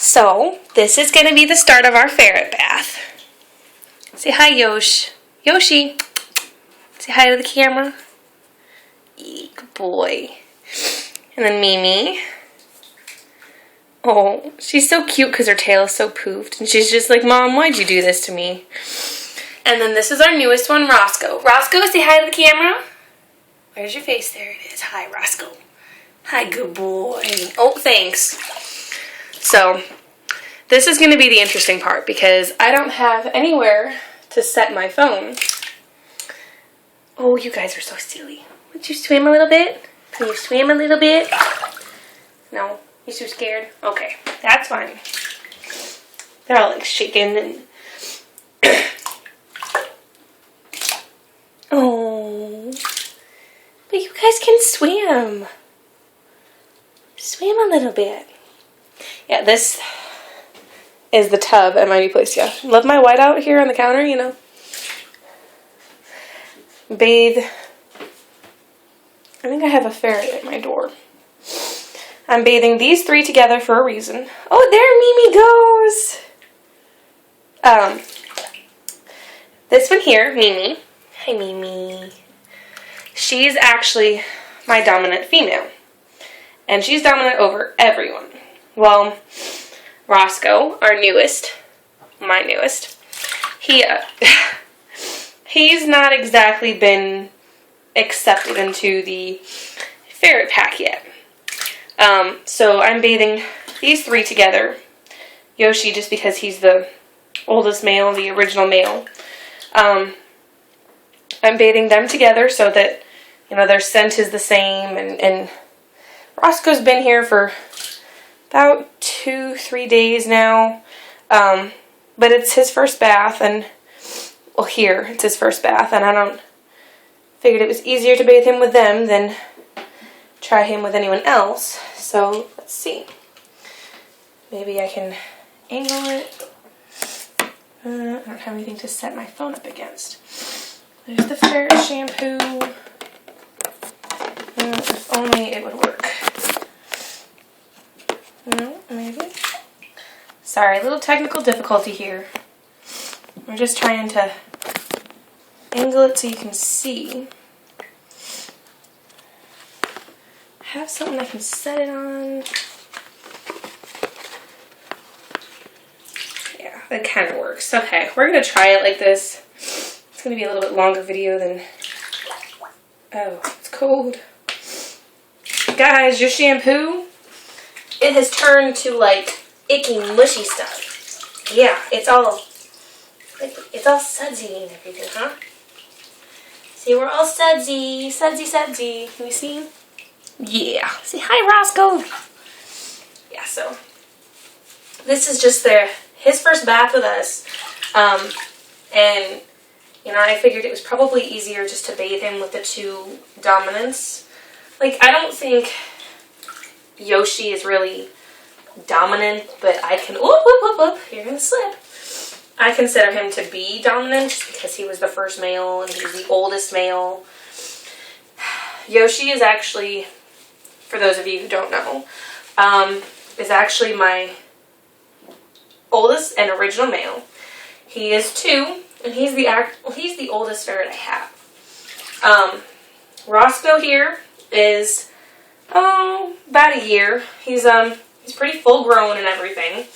So, this is going to be the start of our ferret bath. Say hi, Yosh. Yoshi. Say hi to the camera. Good boy. And then Mimi. Oh, she's so cute because her tail is so poofed. And she's just like, Mom, why'd you do this to me? And then this is our newest one, Roscoe. Roscoe, say hi to the camera. Where's your face? There it is. Hi, Roscoe. Hi, good boy. Oh, thanks. So, this is going to be the interesting part because I don't have anywhere to set my phone. Oh, you guys are so silly. Would you swim a little bit? Can you swim a little bit? No? You're too scared? Okay, that's fine. They're all like shaking and... Oh. But you guys can swim. Swim a little bit. Yeah, this is the tub at my new place. Yeah, love my whiteout here on the counter, you know. Bathe. I think I have a ferret at my door. I'm bathing these three together for a reason. Oh, there Mimi goes. This one here, Mimi. Hi, Mimi. She's actually my dominant female. And she's dominant over everyone. Well, Roscoe, our newest, my newest, he's not exactly been accepted into the ferret pack yet. So I'm bathing these three together. Yoshi, just because he's the oldest male, the original male. I'm bathing them together so that, you know, their scent is the same. And Roscoe's been here for about 2-3 days now. But it's his first bath, and, well, here, it's his first bath, and figured it was easier to bathe him with them than try him with anyone else. So, let's see. Maybe I can angle it. I don't have anything to set my phone up against. There's the ferret shampoo. If only it would work. No, maybe. Sorry, a little technical difficulty here. We're just trying to angle it so you can see. Have something I can set it on. Yeah, that kind of works. Okay, we're going to try it like this. It's going to be a little bit longer video than... Oh, it's cold. Guys, your shampoo, it has turned to like icky, mushy stuff. Yeah, it's all sudsy and everything, huh? See, we're all sudsy. Can you see? Yeah. Say hi, Roscoe. Yeah, so this is just his first bath with us. And, you know, I figured it was probably easier just to bathe him with the two dominants. Like, I don't think Yoshi is really dominant, but I can... You're going to slip. I consider him to be dominant just because he was the first male and he's the oldest male. Yoshi is actually, for those of you who don't know, is actually my oldest and original male. He is 2, and he's the oldest ferret I have. Roscoe here is about a year. He's pretty full grown and everything.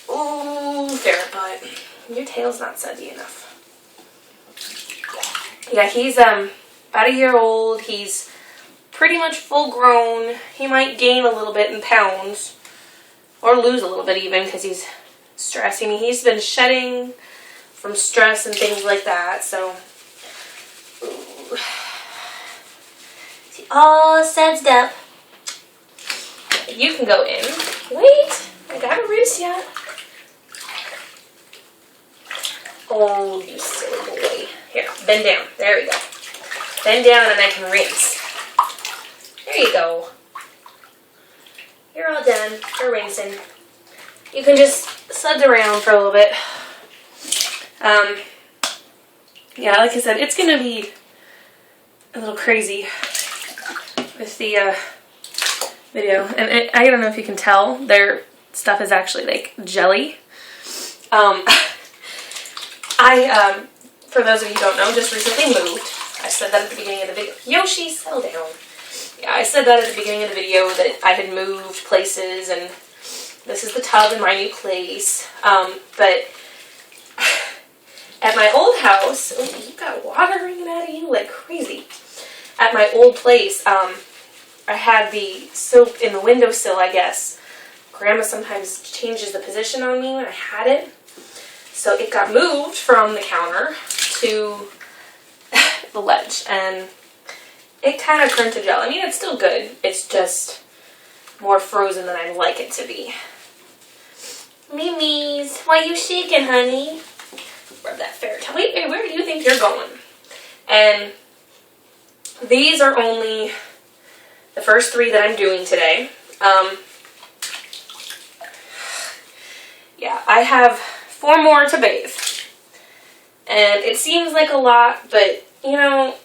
Ooh, ferret butt. Your tail's not sudsy enough. Yeah, he's about a year old. He's pretty much full grown. He might gain a little bit in pounds or lose a little bit even because he's stressed. I mean, he's been shedding from stress and things like that, so ooh. All sudsed up. You can go in. Wait, I gotta rinse yet. Oh, you silly boy. Here, bend down. There we go. Bend down and I can rinse. There you go. You're all done for rinsing. You can just suds around for a little bit. Yeah, like I said, it's gonna be a little crazy with the video, and I don't know if you can tell, they're stuff is actually like jelly. For those of you who don't know, just recently moved. I said that at the beginning of the video. Yoshi, settle down. Yeah, I said that at the beginning of the video that I had moved places, and this is the tub in my new place. But at my old house, oh, you got water ringing out of you like crazy. At my old place, I had the soap in the windowsill, I guess. Grandma sometimes changes the position on me when I had it. So it got moved from the counter to the ledge, and it kind of turned to gel. I mean, it's still good. It's just more frozen than I'd like it to be. Mimis, why you shaking, honey? Rub that ferret tail. Wait, where do you think you're going? And these are only the first 3 that I'm doing today. Yeah, I have 4 more to bathe. And it seems like a lot, but, you know,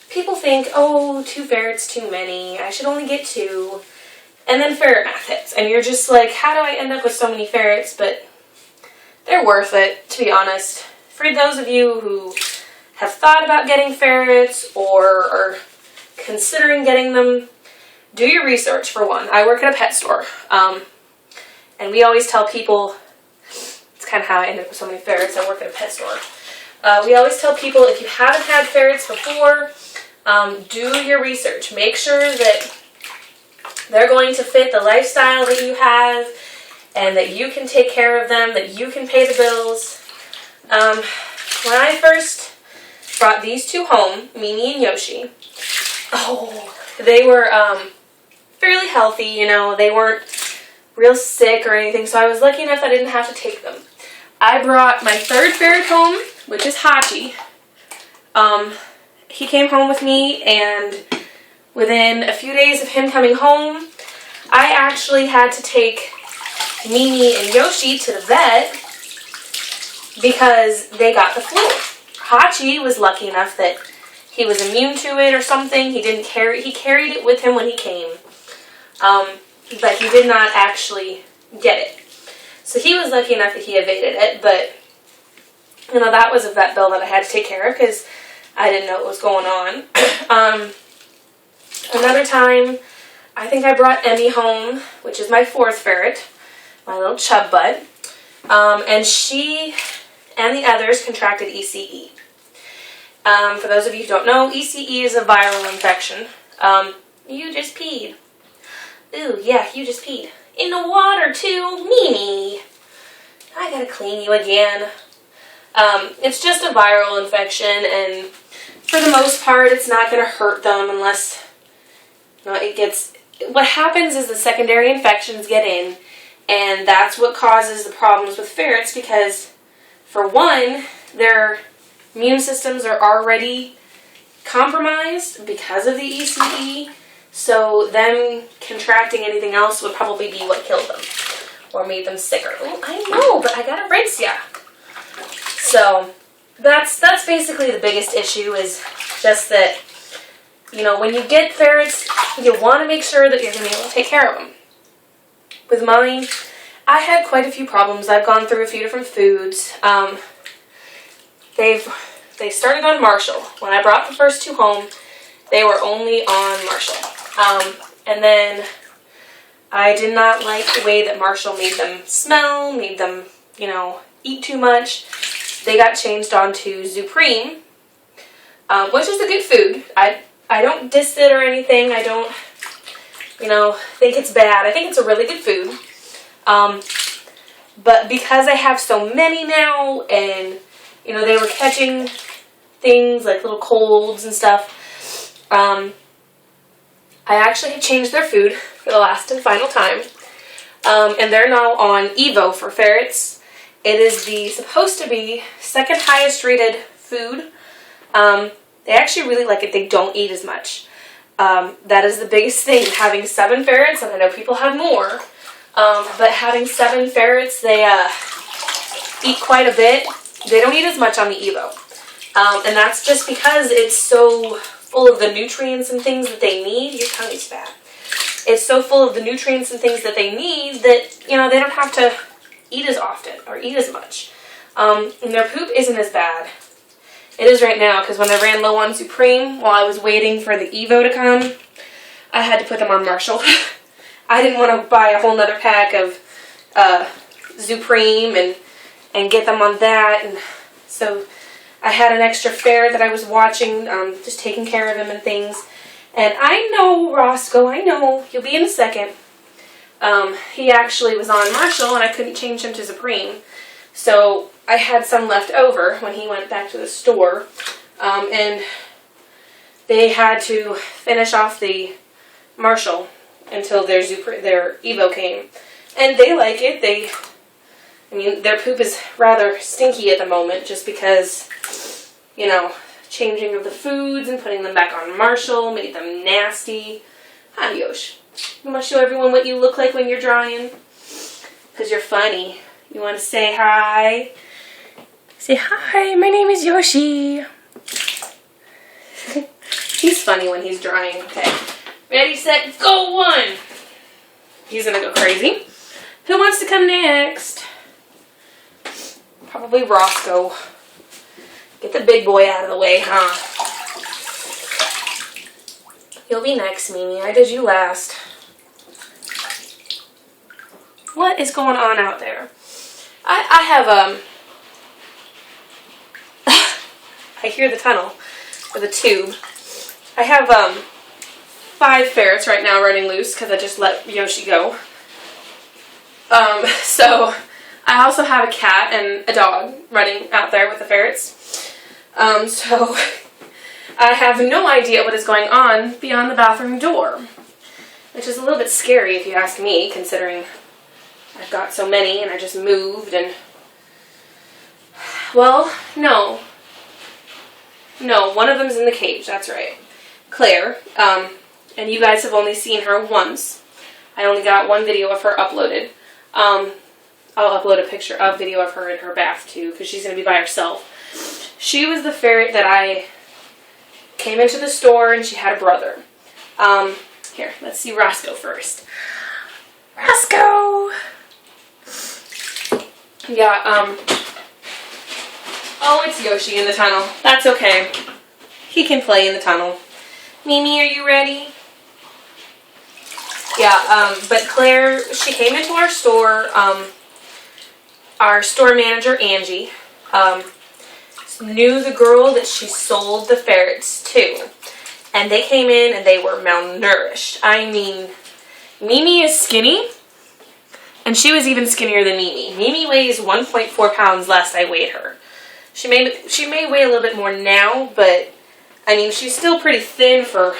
people think, oh, 2 ferrets too many. I should only get 2. And then ferret math hits. And you're just like, how do I end up with so many ferrets? But they're worth it, to be honest. For those of you who have thought about getting ferrets or are considering getting them, do your research, for one. I work at a pet store. And we always tell people, it's kind of how I ended up with so many ferrets. I work at a pet store. We always tell people, if you haven't had ferrets before, do your research. Make sure that they're going to fit the lifestyle that you have, and that you can take care of them, that you can pay the bills. When I first brought these 2 home, Mimi and Yoshi, they were fairly healthy, you know. They weren't real sick or anything, so I was lucky enough that I didn't have to take them. I brought my 3rd ferret home, which is Hachi. He came home with me, and within a few days of him coming home, I actually had to take Mimi and Yoshi to the vet because they got the flu. Hachi was lucky enough that he was immune to it or something. He carried it with him when he came. But he did not actually get it. So he was lucky enough that he evaded it, but, you know, that was a vet bill that I had to take care of because I didn't know what was going on. Another time, I think I brought Emmy home, which is my 4th ferret, my little chub butt, and she and the others contracted ECE. For those of you who don't know, ECE is a viral infection. You just peed. Ooh, yeah, you just peed. In the water, too. Mimi. I gotta clean you again. It's just a viral infection, and for the most part, it's not gonna hurt them unless, you know, it gets... What happens is the secondary infections get in, and that's what causes the problems with ferrets because, for one, their immune systems are already compromised because of the ECE. So them contracting anything else would probably be what killed them or made them sicker. Oh, I know, but I gotta rinse ya. So that's basically the biggest issue, is just that, you know, when you get ferrets, you want to make sure that you're going to be able to take care of them. With mine, I had quite a few problems. I've gone through a few different foods. They started on Marshall. When I brought the first 2 home, they were only on Marshall. And then I did not like the way that Marshall made them smell, made them, you know, eat too much. They got changed onto Supreme, which is a good food. I don't diss it or anything. I don't, you know, think it's bad. I think it's a really good food. But because I have so many now, and, you know, they were catching things like little colds and stuff, I actually had changed their food for the last and final time. And they're now on Evo for ferrets. It is supposed to be 2nd highest rated food. They actually really like it. They don't eat as much. That is the biggest thing, having 7 ferrets, and I know people have more, but having 7 ferrets, they eat quite a bit. They don't eat as much on the Evo. And that's just because it's so full of the nutrients and things that they need. Your tummy's fat. it's so full of the nutrients and things that they need that, you know, they don't have to eat as often or eat as much. And their poop isn't as bad. It is right now, because when I ran low on Supreme while I was waiting for the Evo to come, I had to put them on Marshall. I didn't want to buy a whole nother pack of Supreme and get them on that. And so I had an extra ferret that I was watching, just taking care of him and things. And I know, Roscoe, I know, you'll be in a second. He actually was on Marshall and I couldn't change him to Supreme. So I had some left over when he went back to the store. And they had to finish off the Marshall until their Evo came. And they like it. I mean, their poop is rather stinky at the moment just because, you know, changing of the foods and putting them back on Marshall made them nasty. Hi, Yosh. You want to show everyone what you look like when you're drying? Because you're funny. You want to say hi? Say hi, my name is Yoshi. He's funny when he's drying. Okay. Ready, set, go, one. He's going to go crazy. Who wants to come next? Probably Roscoe. Get the big boy out of the way, huh? You'll be next, Mimi. I did you last. What is going on out there? I have, I hear the tunnel, or the tube. I have, 5 ferrets right now running loose because I just let Yoshi go. So I also have a cat and a dog running out there with the ferrets. So I have no idea what is going on beyond the bathroom door, which is a little bit scary if you ask me, considering I've got so many and I just moved and, well, no, one of them's in the cage, that's right. Claire, and you guys have only seen her once. I only got one video of her uploaded. I'll upload a picture of video of her in her bath too, because she's going to be by herself. She was the ferret that I came into the store and she had a brother. Here, let's see Roscoe first. Roscoe! Yeah, oh, it's Yoshi in the tunnel. That's okay. He can play in the tunnel. Mimi, are you ready? Yeah, but Claire, she came into our store, our store manager, Angie, knew the girl that she sold the ferrets to. And they came in and they were malnourished. I mean, Mimi is skinny, and she was even skinnier than Mimi. Mimi weighs 1.4 pounds less than I weighed her. She may weigh a little bit more now, but, I mean, she's still pretty thin for...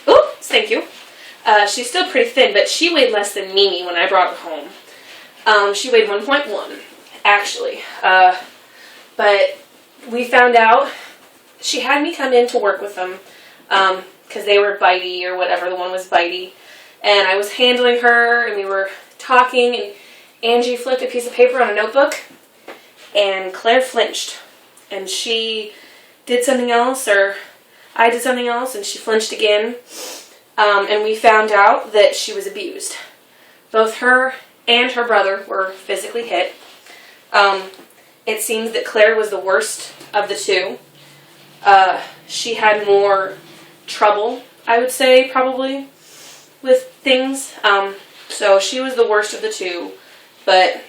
Oops, thank you. She's still pretty thin, but she weighed less than Mimi when I brought her home. She weighed 1.1, actually. But we found out she had me come in to work with them because they were bitey or whatever. The one was bitey. And I was handling her, and we were talking, and Angie flipped a piece of paper on a notebook, and Claire flinched. And she did something else, or I did something else, and she flinched again. And we found out that she was abused. Both her and her brother were physically hit. It seems that Claire was the worst of the two. She had more trouble, I would say, probably, with things. So she was the worst of the two. But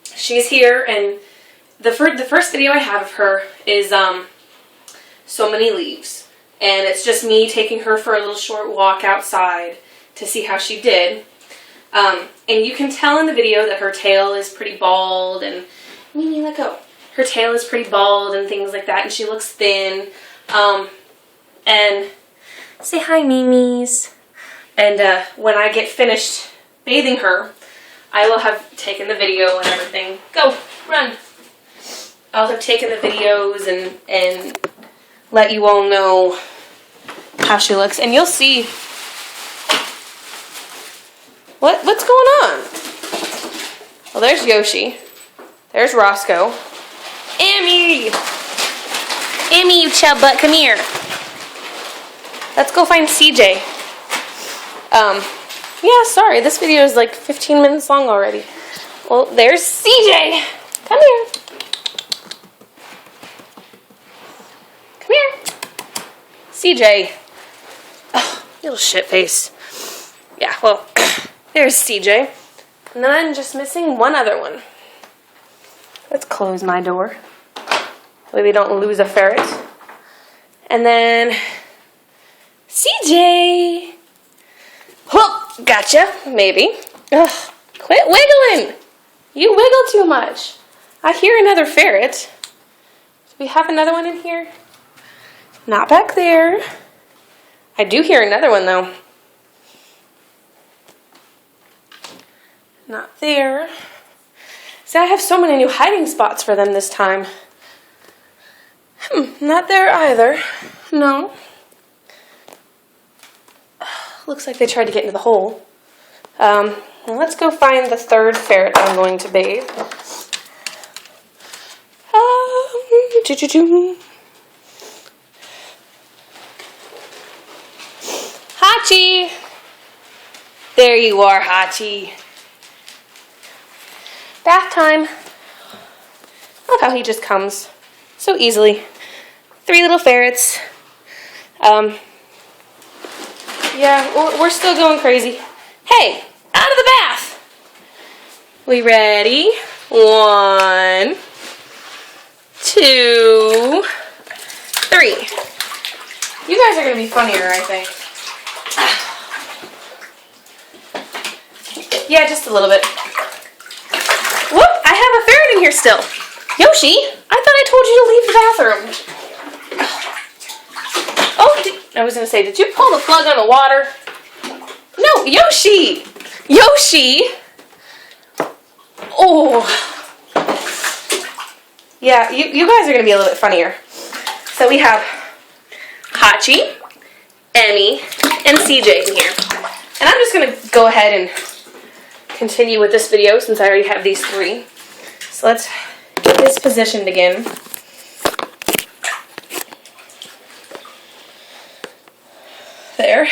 she's here, and the first video I have of her is So Many Leaves. And it's just me taking her for a little short walk outside to see how she did. And you can tell in the video that her tail is pretty bald, and Mimi, let go. Her tail is pretty bald and things like that, and she looks thin. And say hi, Mimi's. And when I get finished bathing her, I will have taken the video and everything. Go, run. I'll have taken the videos and let you all know how she looks, and you'll see what's going on. Well, there's Yoshi. There's Roscoe. Emmy, you chub butt, come here. Let's go find CJ. Yeah, sorry, this video is like 15 minutes long already. Well, there's CJ. Come here. Come here. CJ. Oh, little shit face. Yeah, well, there's CJ. And then I'm just missing one other one. Let's close my door. So we don't lose a ferret. And then CJ. Well, gotcha, maybe. Ugh, quit wiggling. You wiggle too much. I hear another ferret. Do we have another one in here? Not back there. I do hear another one though. Not there. See, I have so many new hiding spots for them this time. Not there either. No. Looks like they tried to get into the hole. Let's go find the third ferret I'm going to bathe. Hachi! There you are, Hachi. Bath time. Look how he just comes so easily. 3 little ferrets. Yeah, we're still going crazy. Hey, out of the bath. We ready? 1, 2, 3. You guys are going to be funnier, I think. Yeah, just a little bit. Whoop, I have a ferret in here still. Yoshi, I thought I told you to leave the bathroom. Oh, I was going to say, did you pull the plug on the water? No, Yoshi. Yoshi. Oh. Yeah, you guys are going to be a little bit funnier. So we have Hachi, Emmy, and CJ in here. And I'm just going to go ahead and continue with this video since I already have these 3. So let's get this positioned again. There.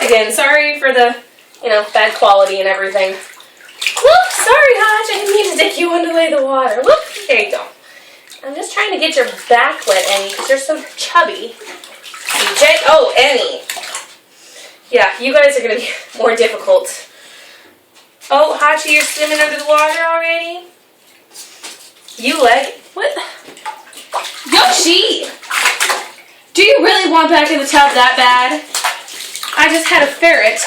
Again, sorry for the, bad quality and everything. Whoop, sorry, Hotch, I didn't mean to take you underway the water. Whoop, there you go. I'm just trying to get your back wet, Emmy, because you're so chubby. CJ, oh, Emmy. Yeah, you guys are going to be more difficult. Oh, Hachi, you're swimming under the water already? What? Yoshi! Do you really want back in the tub that bad? I just had a ferret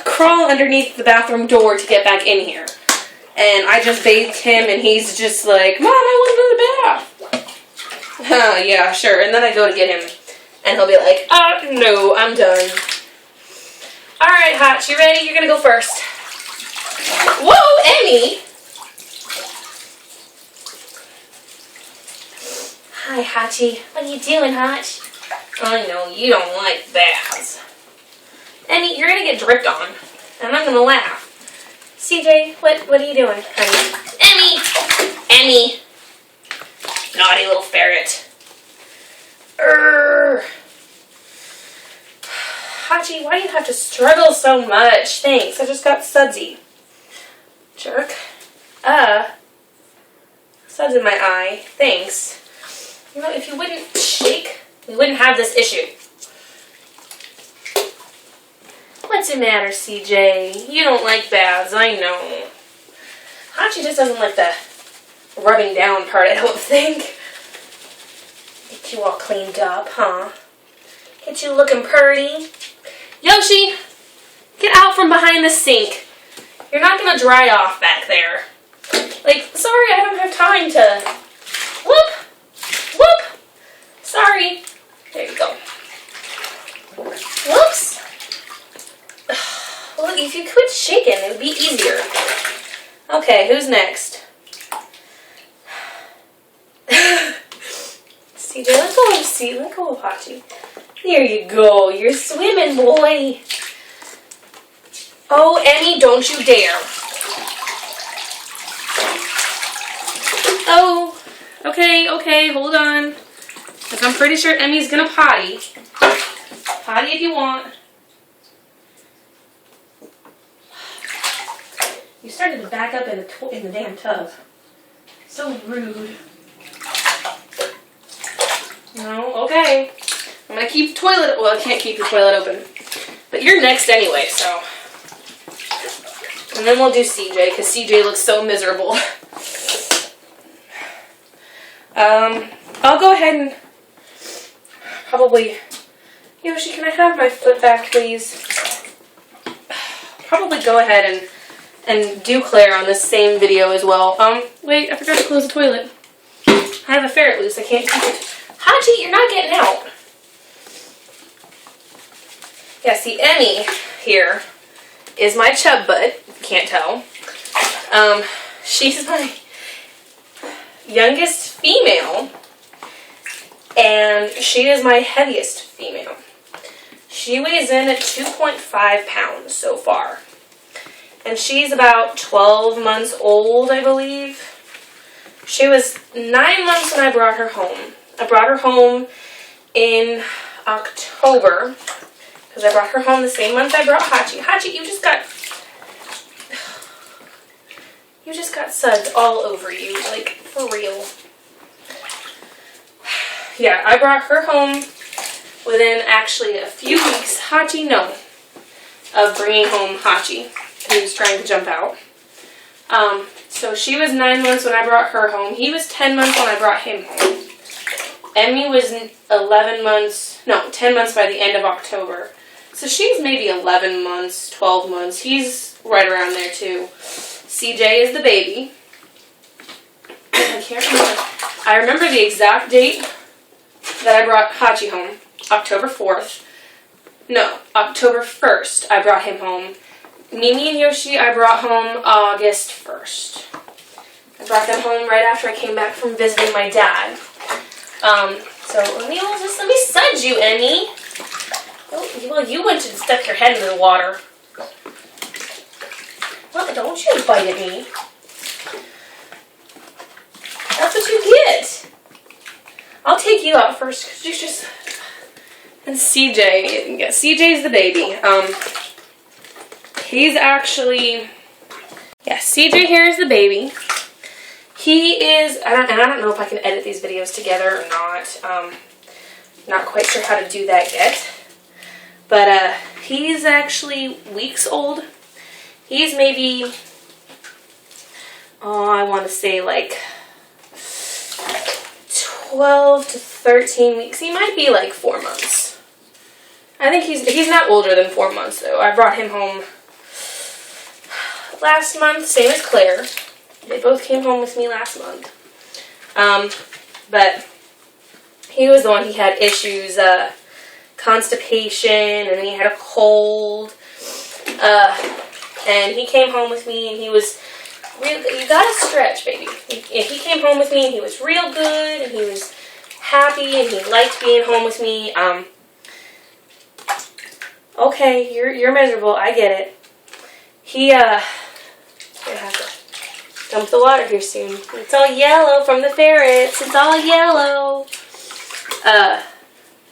crawl underneath the bathroom door to get back in here. And I just bathed him and he's just like, Mom, I want to go to the bath. Yeah, sure. And then I go to get him and he'll be like, no, I'm done. Alright, Hotch, you ready? You're going to go first. Whoa, Emmy! Hi, Hachi. What are you doing, Hotch? I know you don't like baths. Emmy, you're going to get dripped on. And I'm going to laugh. CJ, what are you doing, honey? Emmy! Naughty little ferret. Hachi, why do you have to struggle so much? Thanks, I just got sudsy. Jerk. Suds in my eye. Thanks. If you wouldn't shake, we wouldn't have this issue. What's the matter, CJ? You don't like baths, I know. Hachi just doesn't like the rubbing down part, I don't think. Get you all cleaned up, huh? Get you looking purty. Yoshi, get out from behind the sink. You're not going to dry off back there. Sorry, I don't have time to... Whoop! Whoop! Sorry. There you go. Whoops. Well, if you quit shaking, it would be easier. Okay, who's next? CJ, let go of Hachi. There you go. You're swimming, boy. Oh, Emmy, don't you dare. Oh, okay, hold on. Because I'm pretty sure Emmy's going to potty. Potty if you want. started to back up in the damn tub. So rude. No, okay. I'm gonna keep the toilet. Well, I can't keep the toilet open. But you're next anyway, so. And then we'll do CJ, because CJ looks so miserable. I'll go ahead and probably. Yoshi, can I have my foot back, please? Probably go ahead and do Claire on this same video as well. Wait, I forgot to close the toilet. I have a ferret loose. I can't keep it. Hachi, you're not getting out. Yeah, see, Emmy here is my chub butt. Can't tell. She's my youngest female, and she is my heaviest female. She weighs in at 2.5 pounds so far. And she's about 12 months old, I believe. She was 9 months when I brought her home. I brought her home in October, because I brought her home the same month I brought Hachi. Hachi, you just got suds all over you, like, for real. Yeah, I brought her home within actually a few weeks, Hachi, no, of bringing home Hachi. He was trying to jump out. So she was 9 months when I brought her home. He was 10 months when I brought him home. Emmy was 10 months by the end of October. So she's maybe 11 months, 12 months. He's right around there too. CJ is the baby. I can't remember. I remember the exact date that I brought Hachi home. October 4th. No, October 1st I brought him home. Mimi and Yoshi I brought home August 1st. I brought them home right after I came back from visiting my dad. So let me sud you, Emmy. Oh, well, you went and stuck your head in the water. Well, don't you bite at me. That's what you get. I'll take you out first, because you just... And CJ. Yeah, CJ's the baby. He's actually... Yeah, CJ here is the baby. He is... I don't know if I can edit these videos together or not. Not quite sure how to do that yet. But he's actually weeks old. He's maybe... Oh, I want to say like 12 to 13 weeks. He might be like 4 months. I think he's not older than 4 months though. I brought him home last month, same as Claire. They both came home with me last month. But he was the one, he had issues, constipation, and then he had a cold. And he came home with me, and he was real good. You gotta stretch, baby. He came home with me, and he was real good, and he was happy, and he liked being home with me. Okay, you're miserable. I get it. He, gonna have to dump the water here soon. It's all yellow from the ferrets. It's all yellow.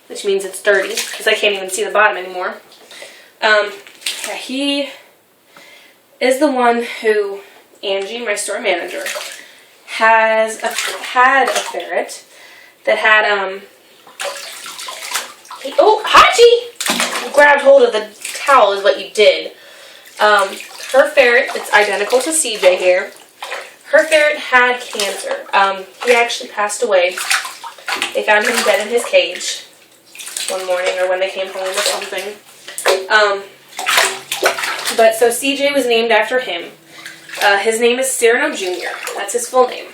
Which means it's dirty, because I can't even see the bottom anymore. Yeah, he is the one who, Angie, my store manager, had a ferret that had, oh, Hachi! You grabbed hold of the towel is what you did. Her ferret, it's identical to CJ here. Her ferret had cancer. He actually passed away. They found him dead in his cage one morning, or when they came home or something. But so CJ was named after him. His name is Cyrano Jr. That's his full name.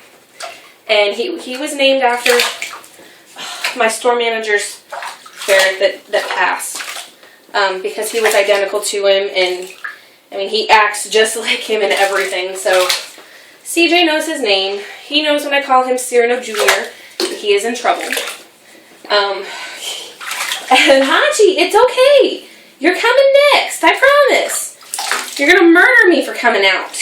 And he was named after my store manager's ferret that passed. Because he was identical to him, and I mean, he acts just like him and everything. So CJ knows his name. He knows when I call him Cyrano Jr. he is in trouble. And Hachi, it's okay. You're coming next, I promise. You're gonna murder me for coming out.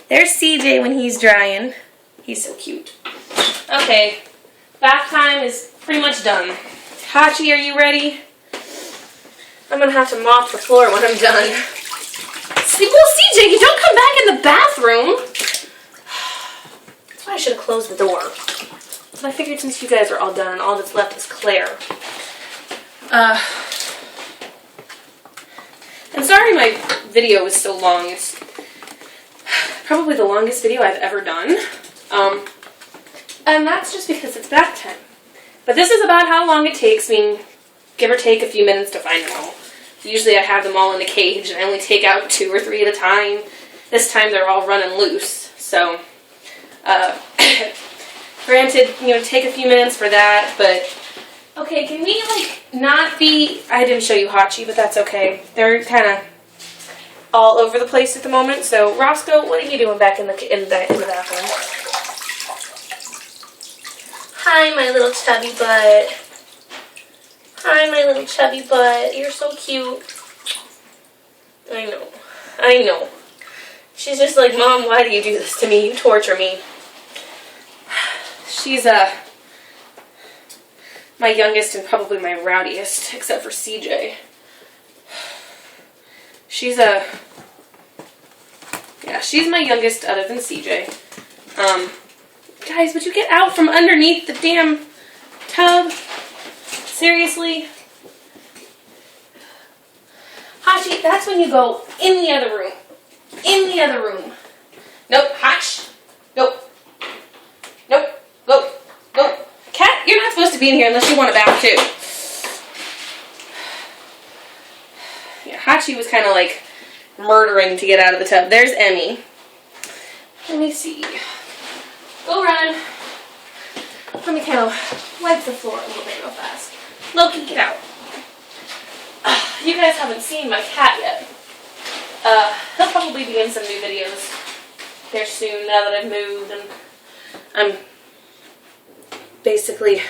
There's CJ when he's drying. He's so cute. Okay, bath time is pretty much done. Hachi, are you ready? I'm gonna have to mop the floor when I'm done. See, well, CJ, you don't come back in the bathroom. That's why I should have closed the door. But I figured since you guys are all done, all that's left is Claire. I'm sorry my video was so long. It's probably the longest video I've ever done. And that's just because it's bath time. But this is about how long it takes me, give or take a few minutes, to find them all. Usually I have them all in a cage and I only take out 2 or 3 at a time. This time they're all running loose. So, granted, you know, take a few minutes for that, but okay, can we, like, not be... I didn't show you Hachi, but that's okay. They're kind of all over the place at the moment. So, Roscoe, what are you doing back in the bathroom? Hi, my little chubby butt. Hi, my little chubby butt. You're so cute. I know. I know. She's just like, Mom, why do you do this to me? You torture me. She's, my youngest and probably my rowdiest, except for CJ. She's she's my youngest other than CJ. Guys, would you get out from underneath the damn tub? Seriously? Hachi, that's when you go in the other room. In the other room. Nope, Hach. Nope. Nope. Nope. Nope. Cat, you're not supposed to be in here unless you want a bath too. Yeah, Hachi was kind of like murdering to get out of the tub. There's Emmy. Let me see. Go run. Let me kind of wipe the floor a little bit real fast. Loki, get out. You guys haven't seen my cat yet. He'll probably be in some new videos here soon now that I've moved and I'm basically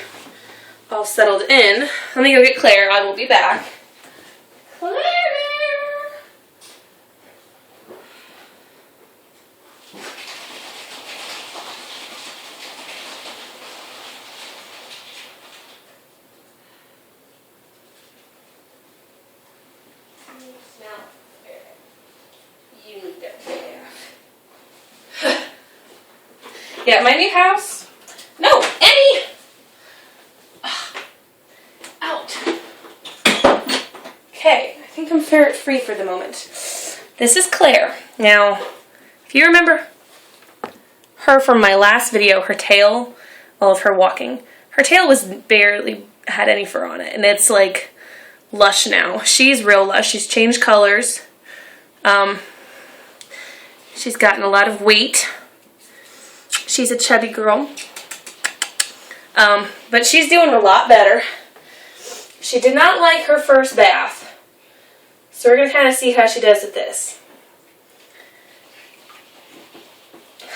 all settled in. Let me go get Claire. I will be back. Claire! Yeah, my new house. No, Emmy! Out. Okay, I think I'm ferret free for the moment. This is Claire. Now, if you remember her from my last video, her tail, all of her walking, her tail was barely had any fur on it, and it's like lush now. She's real lush. She's changed colors. She's gotten a lot of weight. She's a chubby girl. But she's doing a lot better. She did not like her first bath. So we're going to kind of see how she does with this.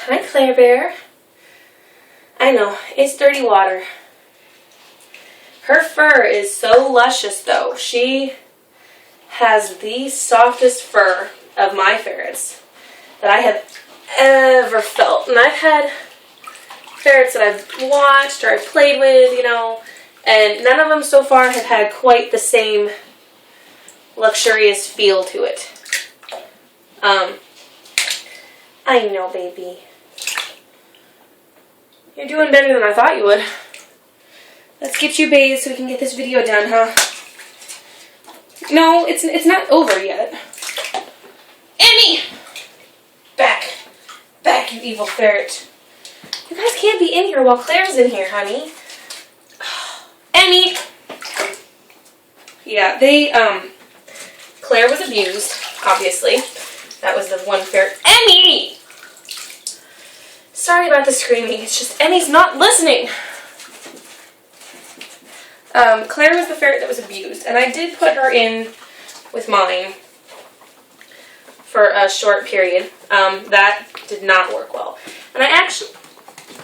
Hi, Claire Bear. I know, it's dirty water. Her fur is so luscious, though. She has the softest fur of my ferrets that I have ever felt. And I've had ferrets that I've watched or I've played with, you know, and none of them so far have had quite the same luxurious feel to it. I know, baby. You're doing better than I thought you would. Let's get you bathed so we can get this video done, huh? No, it's not over yet. Emmy! Back. Back, you evil ferret. You guys can't be in here while Claire's in here, honey. Emmy! Yeah, Claire was abused, obviously. That was the one ferret. Emmy! Sorry about the screaming. It's just Emmy's not listening. Claire was the ferret that was abused, and I did put her in with mine for a short period. That did not work well. And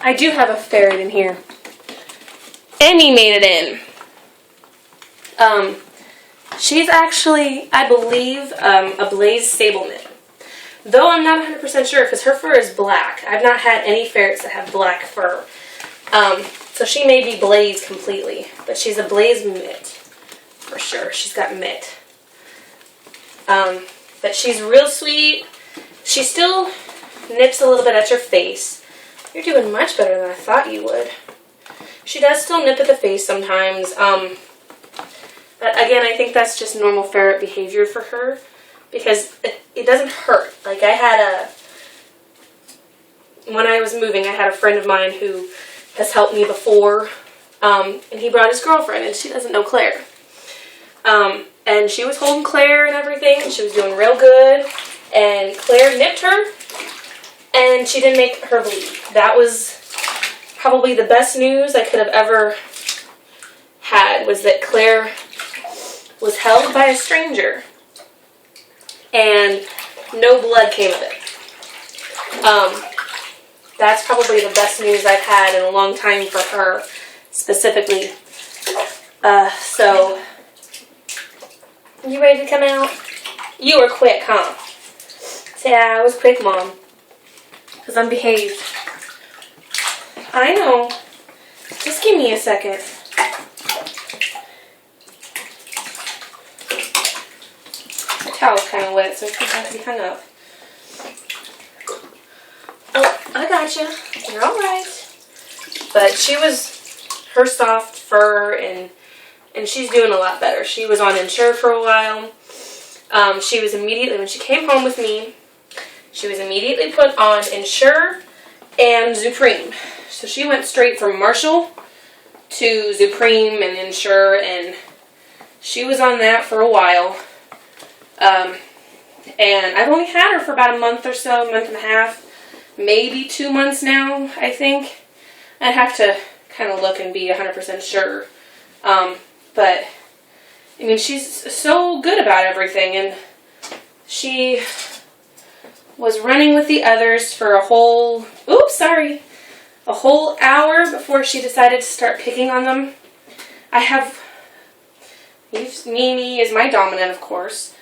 I do have a ferret in here. Emmy made it in. She's actually, I believe, a Blaze Sablemit. Though I'm not 100% sure, because her fur is black. I've not had any ferrets that have black fur. So she may be Blaze completely. But she's a Blaze Mitt. For sure. She's got mitt. But she's real sweet. She still nips a little bit at your face. You're doing much better than I thought you would. She does still nip at the face sometimes. But again, I think that's just normal ferret behavior for her because it doesn't hurt. Like when I was moving, I had a friend of mine who has helped me before, and he brought his girlfriend, and she doesn't know Claire. And she was holding Claire and everything, and she was doing real good, and Claire nipped her, and she didn't make her bleed. That was probably the best news I could have ever had, was that Claire was held by a stranger, and no blood came of it. That's probably the best news I've had in a long time for her, specifically. So, you ready to come out? You were quick, huh? Say, I was quick, Mom. Because I'm behaved. I know. Just give me a second. The towel's kind of wet, so it could have to be hung up. Oh, I gotcha. You're alright. But she was her soft fur, and she's doing a lot better. She was on Ensure for a while. She was immediately, when she came home with me, she was immediately put on Ensure and Zupreme. So she went straight from Marshall to Zupreme and Ensure, and she was on that for a while. And I've only had her for about a month or so, a month and a half, maybe 2 months now, I think. I'd have to kind of look and be 100% sure. But, I mean, she's so good about everything, and she was running with the others for a whole hour before she decided to start picking on them. Mimi is my dominant, of course.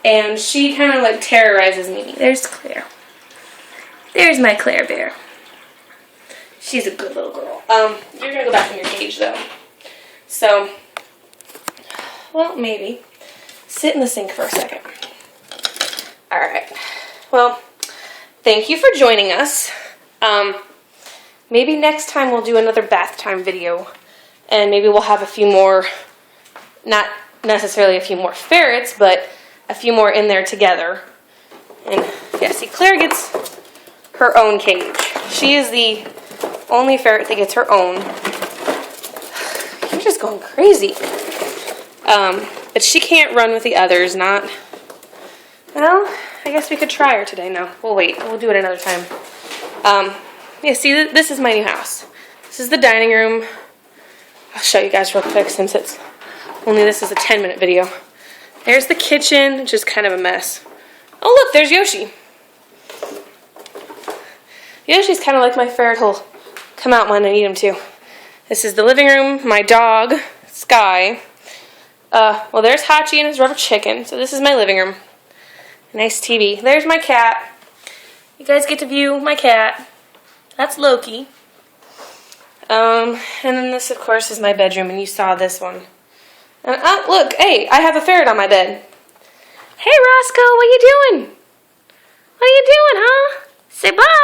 And she kind of like terrorizes Mimi. There's Claire. There's my Claire bear. She's a good little girl. You're going to go back in your cage, though. So, well, maybe. Sit in the sink for a second. Alright. Well, thank you for joining us. Maybe next time we'll do another bath time video. And maybe we'll have a few more, not necessarily a few more ferrets, but a few more in there together. And, yeah, see, Claire gets her own cage. She is the only ferret that gets her own. You're just going crazy. But she can't run with the others, not... Well, I guess we could try her today. No, we'll wait. We'll do it another time. Yeah, see, this is my new house. This is the dining room. I'll show you guys real quick since this is a 10-minute video. There's the kitchen, which is kind of a mess. Oh, look, there's Yoshi. Yoshi's kind of like my ferret. He'll come out when I need him to. This is the living room, my dog, Sky. Well, there's Hachi and his rubber chicken. So this is my living room. Nice TV. There's my cat. You guys get to view my cat. That's Loki. And then this, of course, is my bedroom, and you saw this one. And, look, hey, I have a ferret on my bed. Hey, Roscoe, what you doing? What are you doing, huh? Say bye.